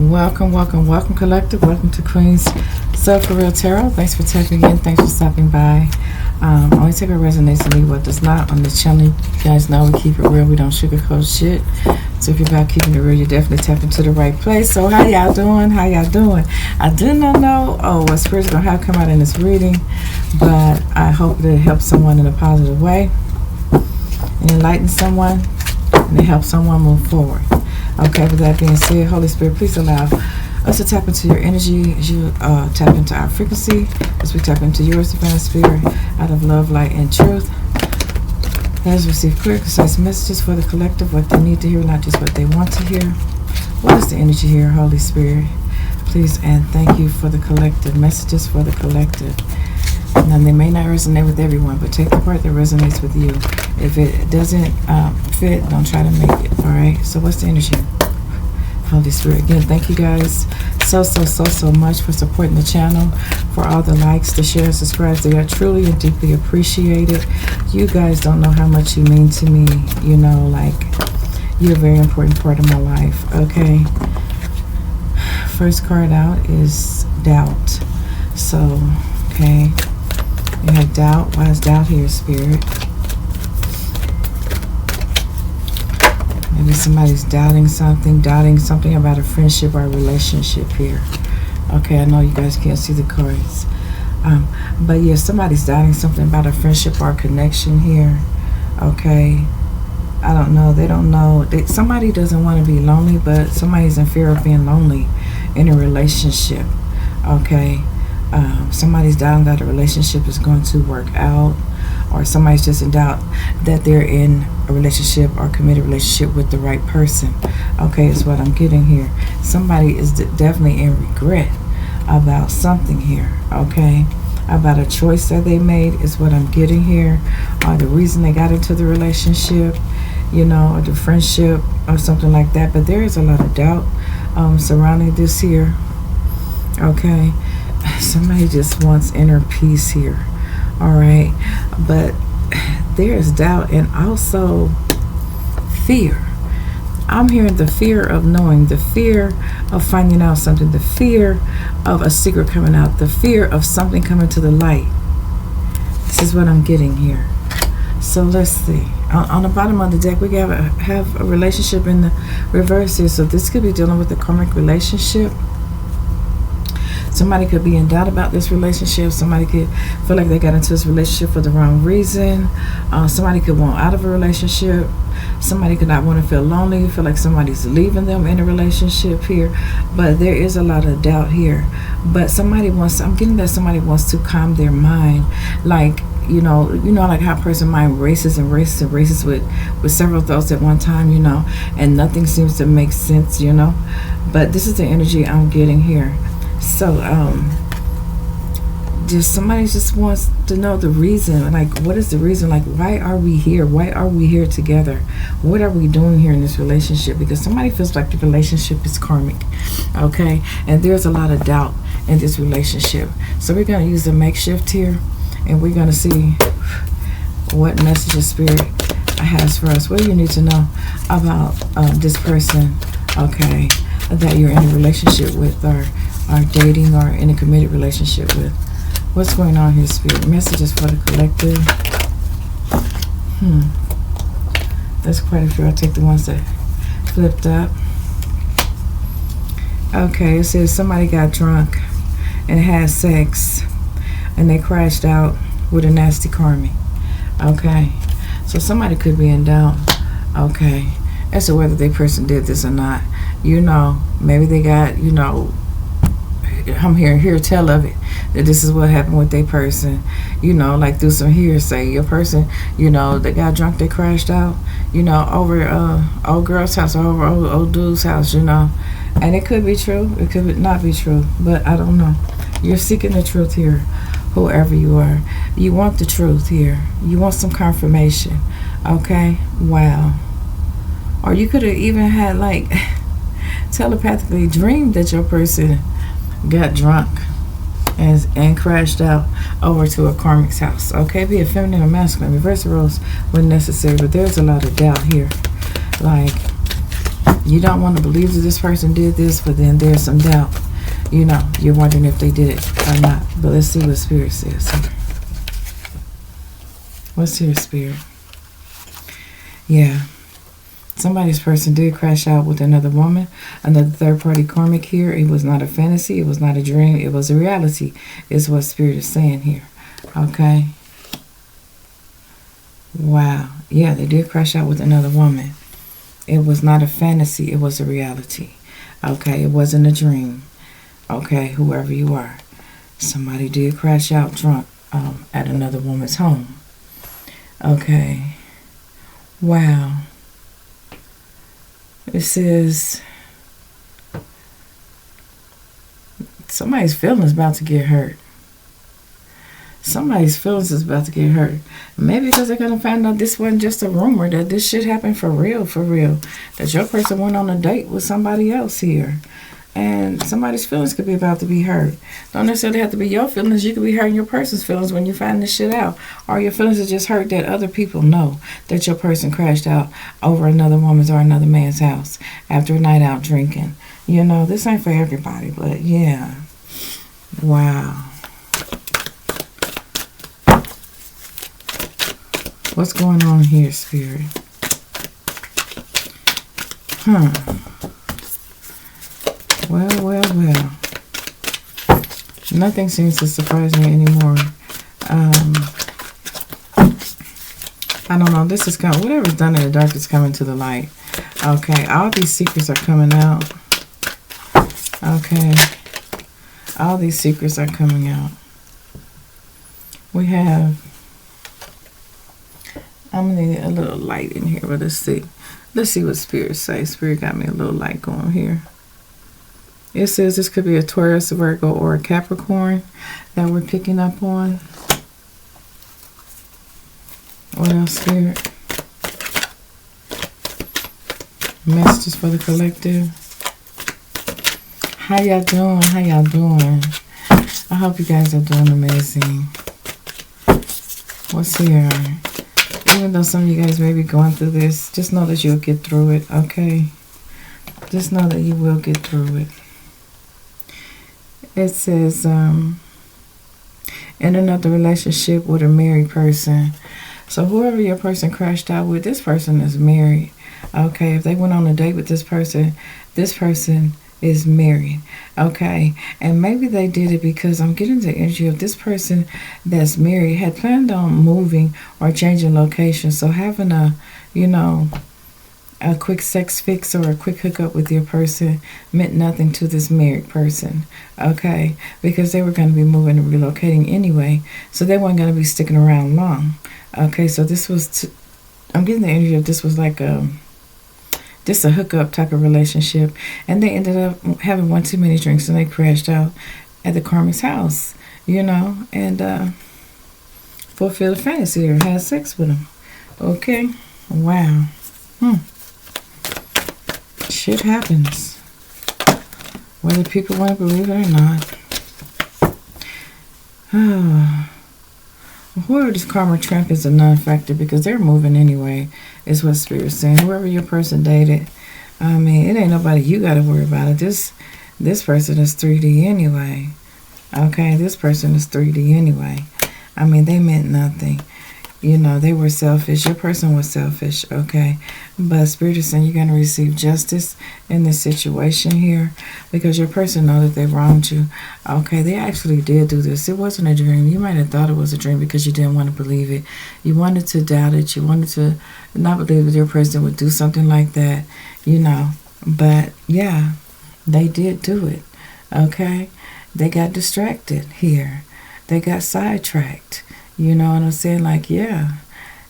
Welcome, welcome, welcome, collective. Welcome to Queen's Self for Real Tarot. Thanks for tapping in. Thanks for stopping by. Only take what resonates with me, what does not on this channel. You guys know we keep it real. We don't sugarcoat shit. So if you're about keeping it real, you definitely tap into the right place. So how y'all doing? How y'all doing? I do not know what Spirit's going to have come out in this reading, but I hope that it helps someone in a positive way and enlighten someone and it helps someone move forward. Okay, with that being said, Holy Spirit, please allow us to tap into your energy as you tap into our frequency, as we tap into yours, Divine Spirit, out of love, light, and truth. Let us receive clear, concise messages for the collective, what they need to hear, not just what they want to hear. What is the energy here, Holy Spirit? Please and thank you for the collective, messages for the collective. Now, they may not resonate with everyone, but take the part that resonates with you. If it doesn't fit, don't try to make it, all right? So what's the energy? Holy Spirit, again, thank you guys so much for supporting the channel, for all the likes, the shares, subscribes. They are truly and deeply appreciated. You guys don't know how much you mean to me. You know, like, you're a very important part of my life, okay? First card out is doubt. So, okay. You have doubt. Why is doubt here, Spirit? Maybe somebody's doubting something about a friendship or a relationship here. Okay, I know you guys can't see the cards. But yeah, somebody's doubting something about a friendship or a connection here. Okay. I don't know. They don't know. Somebody doesn't want to be lonely, but somebody's in fear of being lonely in a relationship. Okay. Somebody's doubting that a relationship is going to work out, or somebody's just in doubt that they're in a relationship or committed relationship with the right person. Okay, is what I'm getting here. Somebody is definitely in regret about something here. Okay, about a choice that they made is what I'm getting here, or the reason they got into the relationship, you know, or the friendship or something like that. But there is a lot of doubt surrounding this here. Okay. Somebody just wants inner peace here. All right. But there is doubt and also fear. I'm hearing the fear of knowing, the fear of finding out something, the fear of a secret coming out, the fear of something coming to the light. This is what I'm getting here. So let's see. On the bottom of the deck, we have a relationship in the reverse here. So this could be dealing with a karmic relationship. Somebody could be in doubt about this relationship. Somebody could feel like they got into this relationship for the wrong reason. Somebody could want out of a relationship. Somebody could not want to feel lonely, feel like somebody's leaving them in a relationship here. But there is a lot of doubt here. But I'm getting that somebody wants to calm their mind. Like, you know, like how a person's mind races and races and races with several thoughts at one time, you know, and nothing seems to make sense, you know. But this is the energy I'm getting here. So, somebody just wants to know the reason. Like, what is the reason? Like, why are we here? Why are we here together? What are we doing here in this relationship? Because somebody feels like the relationship is karmic, okay? And there's a lot of doubt in this relationship. So we're going to use the makeshift here, and we're going to see what message of Spirit has for us. What do you need to know about this person, okay, that you're in a relationship with, or are dating, or in a committed relationship with? What's going on here, Spirit? Messages for the collective. That's quite a few. I'll take the ones that flipped up. Okay, it says somebody got drunk and had sex and they crashed out with a nasty karmic. Okay, so somebody could be in doubt, okay, as to whether that person did this or not. You know, maybe they got, you know, I'm hear tell of it, that this is what happened with their person, you know, like through some hearsay. Your person, you know, they got drunk, they crashed out, you know, over old girl's house or over old dude's house, you know. And it could be true, it could not be true, but I don't know. You're seeking the truth here, whoever you are. You want the truth here. You want some confirmation, okay? Wow. Or you could have even had, like, telepathically dreamed that your person got drunk and crashed out over to a karmic's house. Okay, be it feminine or masculine. Reverse the roles when necessary, but there's a lot of doubt here. Like, You don't want to believe that this person did this, but then there's some doubt. You know, you're wondering if they did it or not. But let's see what Spirit says here. What's here, Spirit? Yeah. Somebody's person did crash out with another woman, another third-party karmic here. It was not a fantasy. It was not a dream. It was a reality, is what Spirit is saying here. Okay? Wow. Yeah, they did crash out with another woman. It was not a fantasy. It was a reality. Okay? It wasn't a dream. Okay? Whoever you are. Somebody did crash out drunk at another woman's home. Okay? Wow. It says somebody's feelings about to get hurt. Somebody's feelings is about to get hurt. Maybe because they're going to find out this wasn't just a rumor, that this shit happened for real, for real. That your person went on a date with somebody else here. And somebody's feelings could be about to be hurt. Don't necessarily have to be your feelings. You could be hurting your person's feelings when you find this shit out. Or your feelings are just hurt that other people know that your person crashed out over another woman's or another man's house after a night out drinking. You know, this ain't for everybody, but yeah. Wow. What's going on here, Spirit? Well. Nothing seems to surprise me anymore. I don't know. This is kind of, whatever's done in the dark is coming to the light. Okay. All these secrets are coming out. Okay. All these secrets are coming out. We have, I'm going to need a little light in here, but let's see. Let's see what Spirit says. Spirit got me a little light going here. It says this could be a Taurus, a Virgo, or a Capricorn that we're picking up on. What else, Spirit? Messages for the collective. How y'all doing? How y'all doing? I hope you guys are doing amazing. What's here? Even though some of you guys may be going through this, just know that you'll get through it, okay? Just know that you will get through it. It says, in another relationship with a married person. So whoever your person crashed out with, this person is married. Okay, if they went on a date with this person is married. Okay, and maybe they did it because I'm getting the energy of this person that's married had planned on moving or changing location. So having a, you know, a quick sex fix or a quick hookup with your person meant nothing to this married person, okay? Because they were going to be moving and relocating anyway, so they weren't going to be sticking around long, okay? So this was, I'm getting the energy of this was like just a hookup type of relationship, and they ended up having one too many drinks and they crashed out at the karmic's house, you know, and fulfilled a fantasy or had sex with him, okay? Wow. Shit happens, whether people want to believe it or not. Whoever this karma tramp is a non-factor because they're moving anyway, is what Spirit's saying. Whoever your person dated, I mean, it ain't nobody you got to worry about it. This person is 3D anyway. Okay, this person is 3D anyway. I mean, they meant nothing. You know, they were selfish. Your person was selfish, okay? But Spirit is saying you're going to receive justice in this situation here because your person know that they wronged you. Okay, they actually did do this. It wasn't a dream. You might have thought it was a dream because you didn't want to believe it. You wanted to doubt it. You wanted to not believe that your person would do something like that, you know. But, yeah, they did do it, okay? They got distracted here. They got sidetracked. You know what I'm saying? Like, yeah,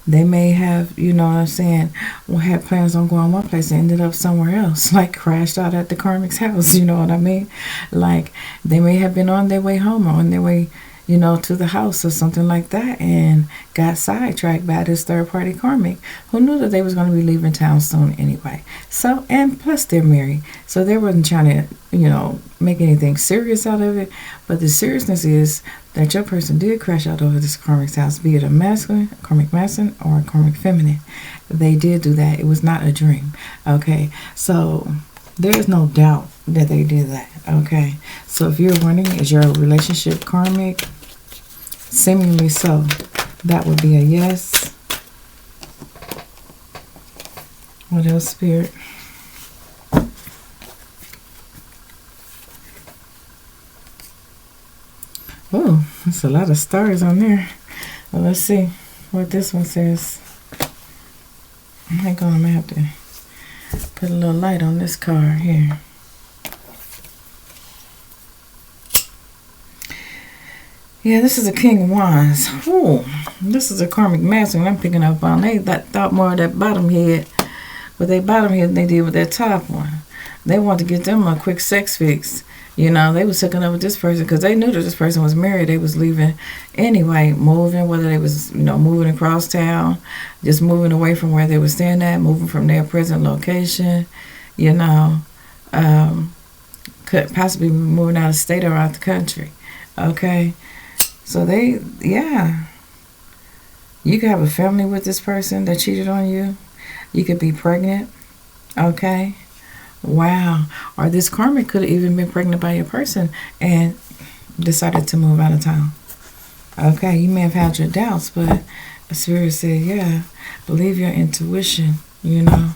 they may have, you know what I'm saying, had plans on going one place and ended up somewhere else, like crashed out at the karmic's house, you know what I mean? Like, they may have been on their way home or on their way, to the house or something like that, and got sidetracked by this third party karmic who knew that they was going to be leaving town soon anyway. So, and plus they're married, so they wasn't trying to make anything serious out of it. But the seriousness is that your person did crash out over this karmic's house, be it a masculine, a karmic masculine, or a karmic feminine. They did do that. It was not a dream. Okay, so there is no doubt that they did that. Okay, so if you're wondering, is your relationship karmic? Seemingly so. That would be a yes. What else, Spirit? Oh, there's a lot of stars on there. Well, let's see what this one says. Hang on, I'm going to have to put a little light on this card here. Yeah, this is a King of Wands. Ooh, this is a karmic masculine I'm picking up on. They thought more of that bottom head. With their bottom head than they did with their top one. They wanted to get them a quick sex fix. They was hooking up with this person because they knew that this person was married. They was leaving anyway, moving, whether they was, moving across town, just moving away from where they were staying at, moving from their present location, could possibly be moving out of state or out the country. Okay. So you could have a family with this person that cheated on you. You could be pregnant. Okay. Wow. Or this karmic could have even been pregnant by your person and decided to move out of town. Okay. You may have had your doubts, but the Spirit said, believe your intuition, Use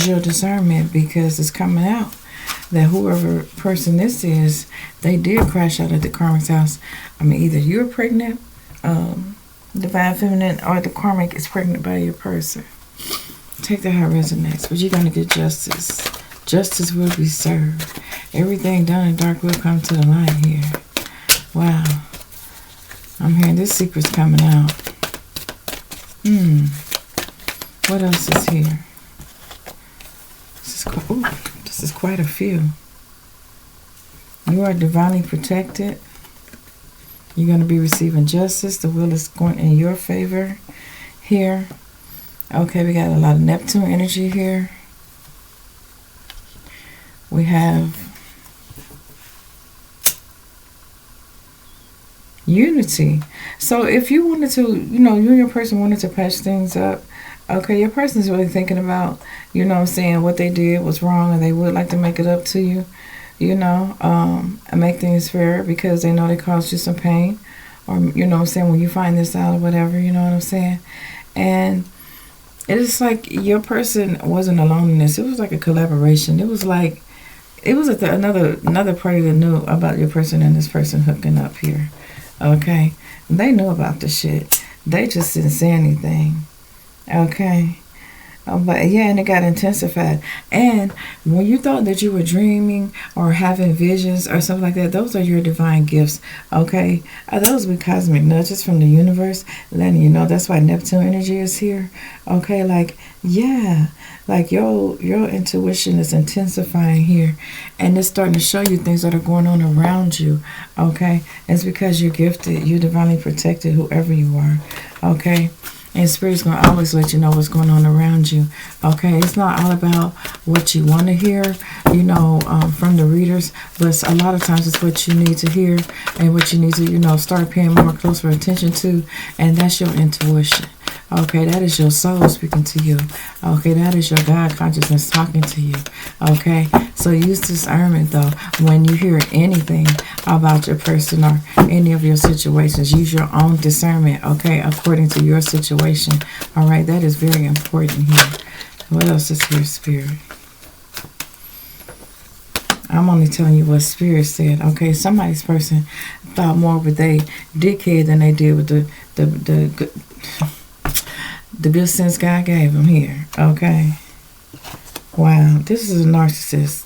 your discernment, because it's coming out that whoever person this is, they did crash out at the karmic's house. I mean, either you're pregnant, divine feminine, or the karmic is pregnant by your person. Take that how it resonates, but you're going to get justice. Justice will be served. Everything done in dark will come to the light here. Wow. I'm hearing this secret's coming out. What else is here? This is quite a few. You are divinely protected. You're going to be receiving justice. The will is going in your favor here. Okay, we got a lot of Neptune energy here. We have unity. So if you wanted to, you and your person wanted to patch things up, okay, your person is really thinking about, what they did was wrong, and they would like to make it up to you, and make things fair because they know they caused you some pain, or, when you find this out or whatever, you know what I'm saying? And it's like your person wasn't alone in this. It was like a collaboration. It was another party that knew about your person and this person hooking up here. Okay, they knew about the shit. They just didn't say anything. Okay, and it got intensified. And when you thought that you were dreaming or having visions or something like that, those are your divine gifts. Okay, those were cosmic nudges from the universe letting you know. That's why Neptune energy is here. Okay, your intuition is intensifying here, and it's starting to show you things that are going on around you. Okay, it's because you're gifted, you're divinely protected, whoever you are. Okay. And Spirit's going to always let you know what's going on around you. Okay, it's not all about what you want to hear, from the readers, but a lot of times it's what you need to hear and what you need to, start paying more closer attention to, and that's your intuition. Okay, that is your soul speaking to you. Okay, that is your God consciousness talking to you. Okay, so use discernment though when you hear anything about your person or any of your situations. Use your own discernment, okay, according to your situation. All right, that is very important here. What else is here, Spirit? I'm only telling you what Spirit said. Okay, somebody's person thought more with they dickhead than they did with the good sense God gave them here. Okay. Wow. This is a narcissist.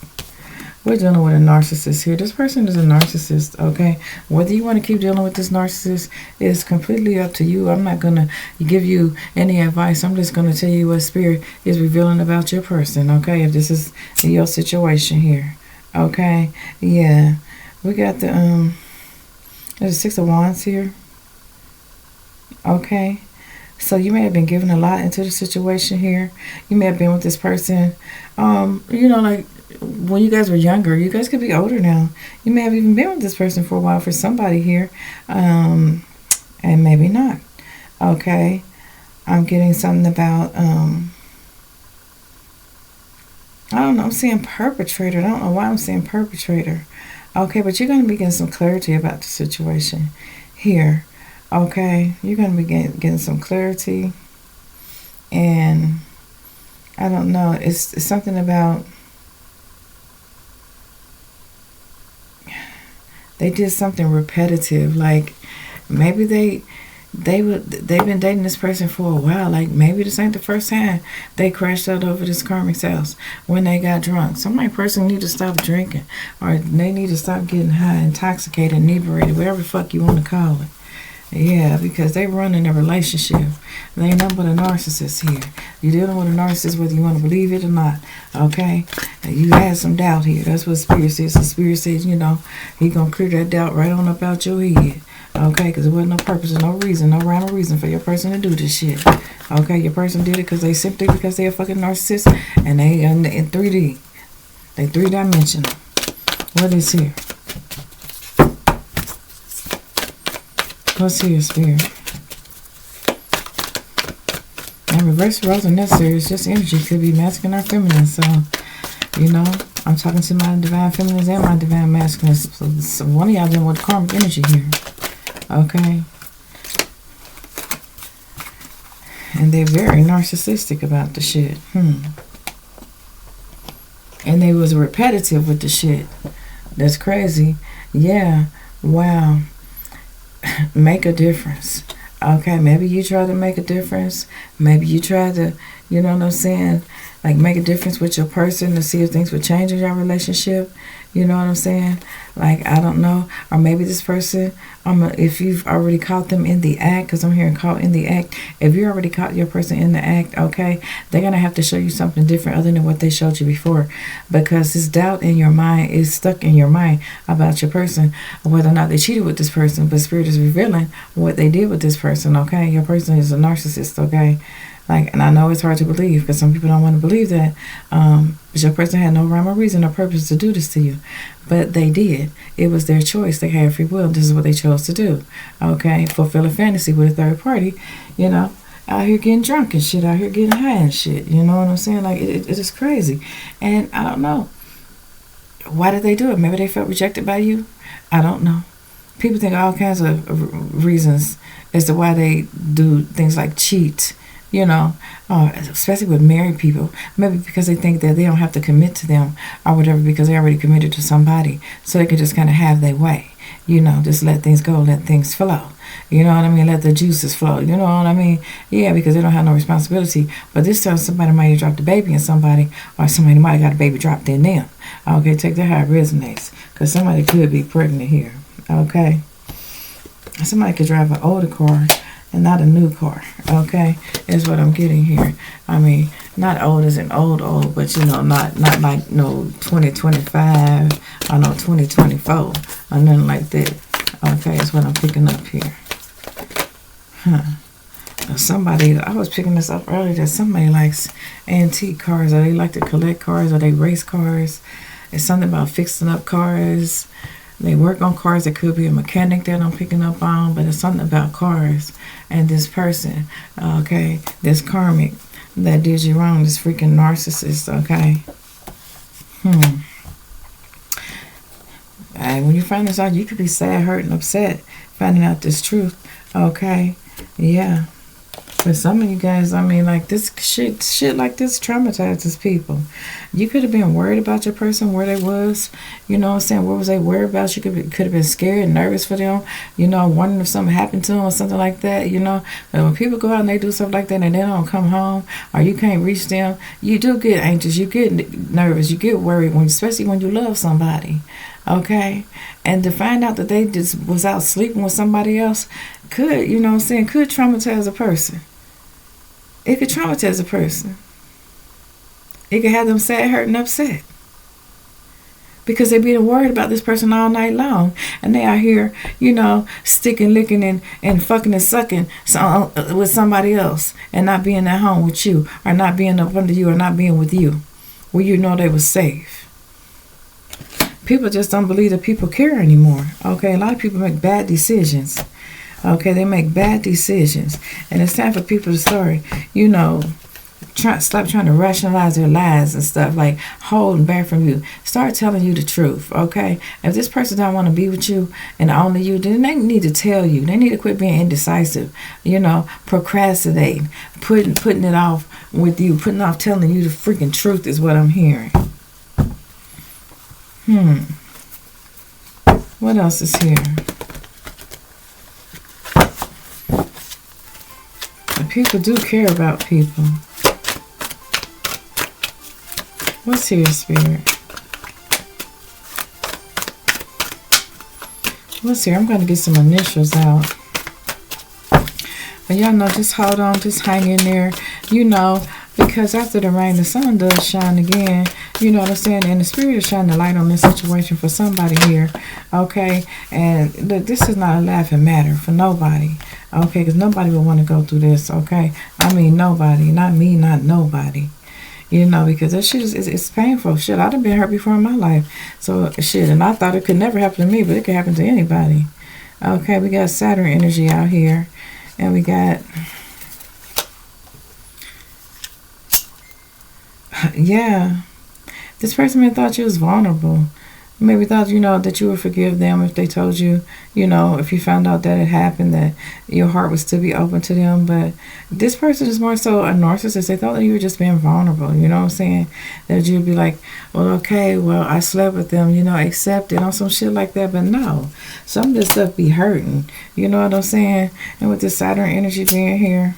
We're dealing with a narcissist here. This person is a narcissist. Okay. Whether you want to keep dealing with this narcissist is completely up to you. I'm not going to give you any advice. I'm just going to tell you what Spirit is revealing about your person. Okay. If this is your situation here. Okay. Yeah. We got the There's a Six of Wands here. Okay. So you may have been given a lot into the situation here. You may have been with this person, like when you guys were younger. You guys could be older now. You may have even been with this person for a while for somebody here, and maybe not. Okay. I'm getting something about, I don't know, I'm seeing perpetrator. I don't know why I'm seeing perpetrator. Okay, but you're going to be getting some clarity about the situation here. Okay, you're going to be getting some clarity. And I don't know, it's something about, they did something repetitive. Like maybe they've been dating this person for a while. Like maybe this ain't the first time they crashed out over this karmic's house when they got drunk. Some person need to stop drinking, or they need to stop getting high, intoxicated, inebriated, whatever the fuck you want to call it. Yeah, because they running a relationship. They ain't nothing but a narcissist here. You're dealing with a narcissist whether you want to believe it or not. Okay? You had some doubt here. That's what Spirit says. The Spirit says, he gonna clear that doubt right on up out your head. Okay? Because there wasn't no purpose and no reason, no rhyme or reason for your person to do this shit. Okay? Your person did it because they're a fucking narcissist, and they in 3D. They 3-dimensional. What is here? What's here, Spirit? And reverse roles are necessary. It's just energy. Could be masculine or feminine. So, I'm talking to my divine feminines and my divine masculines. So one of y'all dealing with karmic energy here. Okay? And they're very narcissistic about the shit. And they was repetitive with the shit. That's crazy. Yeah. Wow. Make a difference. Okay, maybe you try to make a difference. Maybe you try to, like make a difference with your person to see if things would change in your relationship. You know what I'm saying? Like, I don't know. Or maybe this person, if you've already caught them in the act, because I'm hearing caught in the act. If you already caught your person in the act, okay, they're going to have to show you something different other than what they showed you before. Because this doubt in your mind is stuck in your mind about your person, whether or not they cheated with this person. But Spirit is revealing what they did with this person, okay? Your person is a narcissist, okay? Like, and I know it's hard to believe because some people don't want to believe that. But your person had no rhyme or reason or purpose to do this to you. But they did. It was their choice. They had free will. This is what they chose to do. Okay? Fulfill a fantasy with a third party, out here getting drunk and shit, out here getting high and shit. You know what I'm saying? Like, it is crazy. And I don't know. Why did they do it? Maybe they felt rejected by you? I don't know. People think all kinds of reasons as to why they do things like cheat. Especially with married people, maybe because they think that they don't have to commit to them or whatever because they already committed to somebody, so they can just kind of have their way, just let things go, let things flow, you know what I mean, let the juices flow, you know what I mean, yeah, because they don't have no responsibility. But this time somebody might have dropped a baby in somebody, or somebody might have got a baby dropped in them. Okay, take that how it resonates, because somebody could be pregnant here. Okay, somebody could drive an older car and not a new car, okay, is what I'm getting here. I mean, not old as in old, but not like 2025 or 2024 or nothing like that. Okay, is what I'm picking up here. Somebody, I was picking this up earlier, that somebody likes antique cars, or they like to collect cars, or they race cars. It's something about fixing up cars. They work on cars. It could be a mechanic that I'm picking up on, but it's something about cars. And this person, okay, this karmic that did you wrong, this freaking narcissist, okay. And when you find this out, you could be sad, hurt, and upset finding out this truth, okay. Yeah. But some of you guys, I mean, like, this shit like this traumatizes people. You could have been worried about your person, where they was, you know what I'm saying? What was they worried about? You could have been scared and nervous for them, wondering if something happened to them or something like that, But when people go out and they do stuff like that and they don't come home, or you can't reach them, you do get anxious, you get nervous, you get worried, especially when you love somebody, okay? And to find out that they just was out sleeping with somebody else could, could traumatize a person. It could traumatize a person. It could have them sad, hurt, and upset. because they being worried about this person all night long, and they out here, sticking, licking, and fucking and sucking with somebody else, and not being at home with you, or not being up under you, or not being with you, where they was safe. People just don't believe that people care anymore. Okay, a lot of people make bad decisions. Okay, they make bad decisions, and it's time for people to start, stop trying to rationalize their lies and stuff, like holding back from you. Start telling you the truth. Okay, if this person don't want to be with you and only you, then they need to tell you. They need to quit being indecisive, procrastinating, putting it off with you, putting off telling you the freaking truth is what I'm hearing. What else is here? And people do care about people. What's here, Spirit? What's here? I'm going to get some initials out. And y'all know, just hold on, just hang in there, because after the rain, the sun does shine again. You know what I'm saying? And the Spirit is shining the light on this situation for somebody here. Okay? And look, this is not a laughing matter for nobody. Okay? Because nobody will want to go through this. Okay? I mean, nobody. Not me, not nobody. Because that shit it's painful. Shit, I've been hurt before in my life. So, shit, and I thought it could never happen to me, but it could happen to anybody. Okay? We got Saturn energy out here. And we got... Yeah. This person may have thought you was vulnerable. Maybe thought, that you would forgive them if they told you, if you found out that it happened, that your heart would still be open to them. But this person is more so a narcissist. They thought that you were just being vulnerable, you know what I'm saying? That you'd be like, well, okay, well, I slept with them, accept it, on some shit like that. But no, some of this stuff be hurting, you know what I'm saying? And with this Saturn energy being here,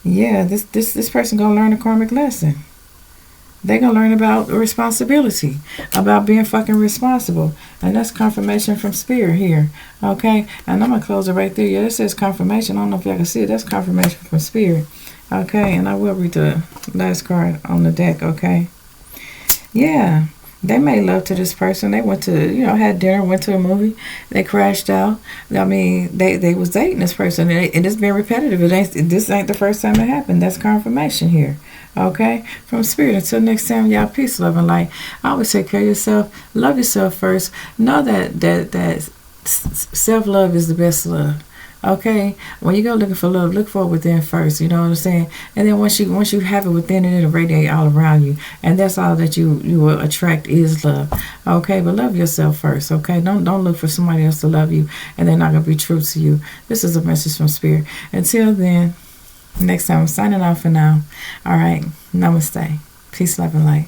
yeah, this person gonna learn a karmic lesson. They're going to learn about responsibility, about being fucking responsible. And that's confirmation from Spirit here. Okay? And I'm going to close it right there. Yeah, it says confirmation. I don't know if y'all can see it. That's confirmation from Spirit. Okay? And I will read the last card on the deck. Okay? Yeah. They made love to this person. They went to, had dinner, went to a movie. They crashed out. I mean, they was dating this person. And it's been repetitive. This ain't the first time it happened. That's confirmation here. Okay? From Spirit. Until next time, y'all, peace, love, and light. Always take care of yourself. Love yourself first. Know that self-love is the best love. Okay? When you go looking for love, look for it within first. You know what I'm saying? And then once you have it within, it'll radiate all around you. And that's all that you will attract is love. Okay? But love yourself first. Okay? Don't look for somebody else to love you and they're not going to be true to you. This is a message from Spirit. Until then, next time, I'm signing off for now. All right. Namaste. Peace, love, and light.